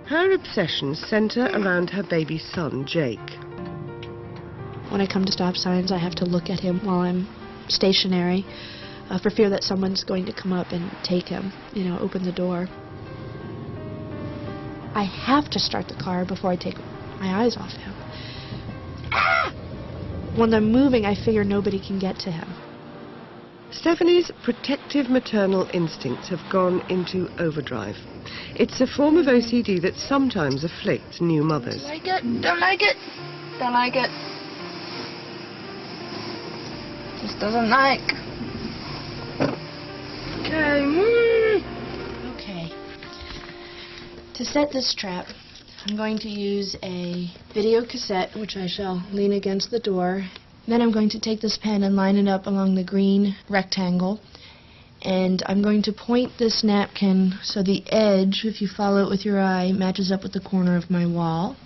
Her obsessions centre around her baby son, Jake. When I come to stop signs, I have to look at him while I'm stationary for fear that someone's going to come up and take him, open the door. I have to start the car before I take my eyes off him. Ah! When I'm moving, I figure nobody can get to him. Stephanie's protective maternal instincts have gone into overdrive. It's a form of OCD that sometimes afflicts new mothers. Don't like it, don't like it, don't like it. Just doesn't like. Okay. To set this trap, I'm going to use a video cassette, which I shall lean against the door. Then I'm going to take this pen and line it up along the green rectangle. And I'm going to point this napkin so the edge, if you follow it with your eye, matches up with the corner of my wall.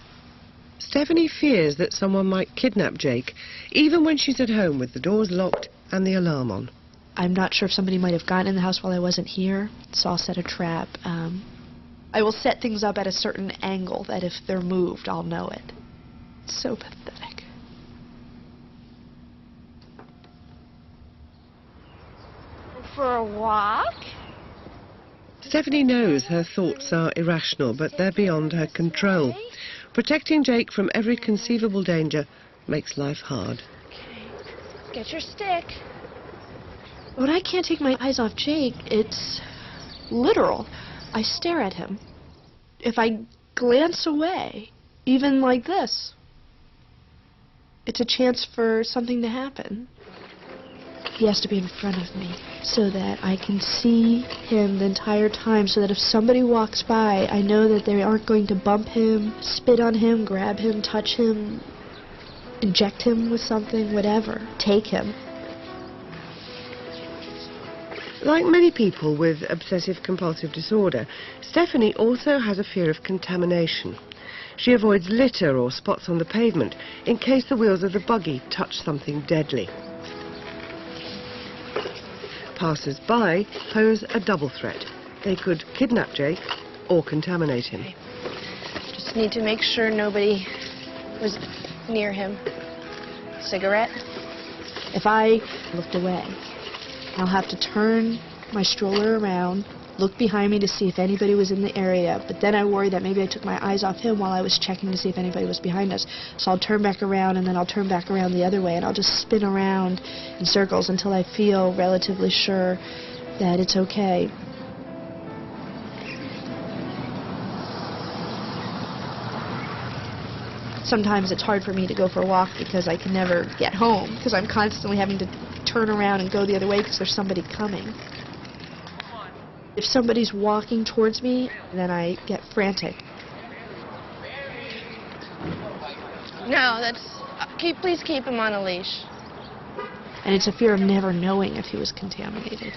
Stephanie fears that someone might kidnap Jake, even when she's at home with the doors locked and the alarm on. I'm not sure if somebody might have gotten in the house while I wasn't here, so I'll set a trap. I will set things up at a certain angle that if they're moved, I'll know it. It's so pathetic. For a walk? Stephanie knows her thoughts are irrational, but they're beyond her control. Protecting Jake from every conceivable danger makes life hard. Okay, get your stick. When I can't take my eyes off Jake, it's literal. I stare at him. If I glance away, even like this, it's a chance for something to happen. He has to be in front of me so that I can see him the entire time, so that if somebody walks by, I know that they aren't going to bump him, spit on him, grab him, touch him, inject him with something, whatever. Take him. Like many people with obsessive-compulsive disorder, Stephanie also has a fear of contamination. She avoids litter or spots on the pavement in case the wheels of the buggy touch something deadly. Passers-by pose a double threat. They could kidnap Jake or contaminate him. Just need to make sure nobody was near him. Cigarette? If I looked away, I'll have to turn my stroller around, look behind me to see if anybody was in the area, but then I worry that maybe I took my eyes off him while I was checking to see if anybody was behind us. So I'll turn back around, and then I'll turn back around the other way, and I'll just spin around in circles until I feel relatively sure that it's okay. Sometimes it's hard for me to go for a walk because I can never get home, because I'm constantly having to turn around and go the other way because there's somebody coming. If somebody's walking towards me, then I get frantic. No, that's... please keep him on a leash. And it's a fear of never knowing if he was contaminated.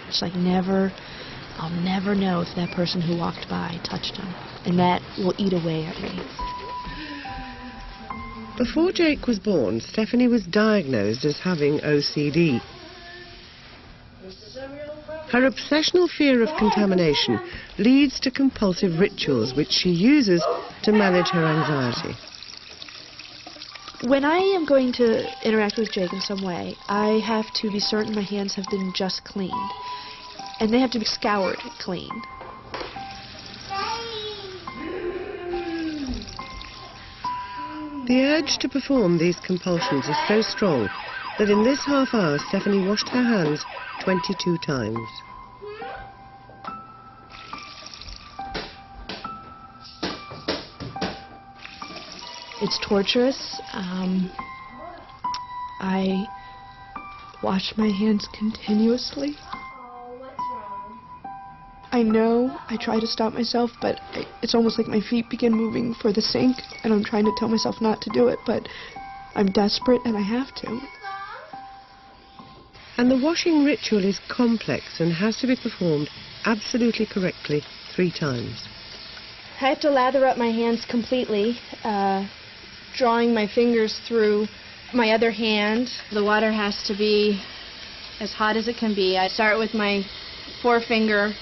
It's like I'll never know if that person who walked by touched him. And that will eat away at me. Before Jake was born, Stephanie was diagnosed as having OCD. Her obsessional fear of contamination leads to compulsive rituals which she uses to manage her anxiety. When I am going to interact with Jake in some way, I have to be certain my hands have been just cleaned. And they have to be scoured clean. The urge to perform these compulsions is so strong that in this half hour Stephanie washed her hands 22 times. It's torturous. I wash my hands continuously. I know I try to stop myself, but it's almost like my feet begin moving for the sink, and I'm trying to tell myself not to do it, but I'm desperate and I have to. And the washing ritual is complex and has to be performed absolutely correctly 3 times. I have to lather up my hands completely, drawing my fingers through my other hand. The water has to be as hot as it can be. I start with my forefinger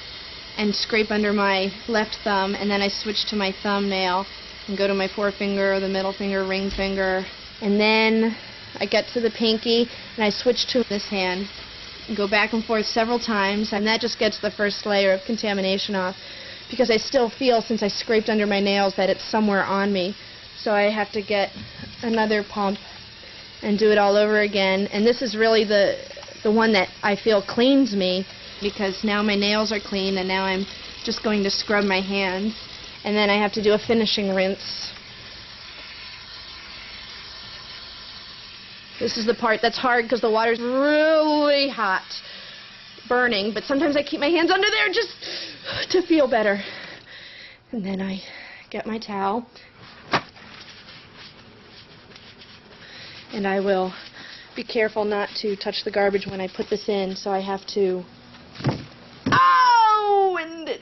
and scrape under my left thumb, and then I switch to my thumbnail and go to my forefinger, the middle finger, ring finger, and then I get to the pinky and I switch to this hand. Go back and forth several times, and that just gets the first layer of contamination off, because I still feel, since I scraped under my nails, that it's somewhere on me. So I have to get another pump and do it all over again. And this is really the one that I feel cleans me, because now my nails are clean, and now I'm just going to scrub my hands. And then I have to do a finishing rinse. This is the part that's hard, because the water's really hot, burning, but sometimes I keep my hands under there just to feel better. And then I get my towel, and I will be careful not to touch the garbage when I put this in, so I have to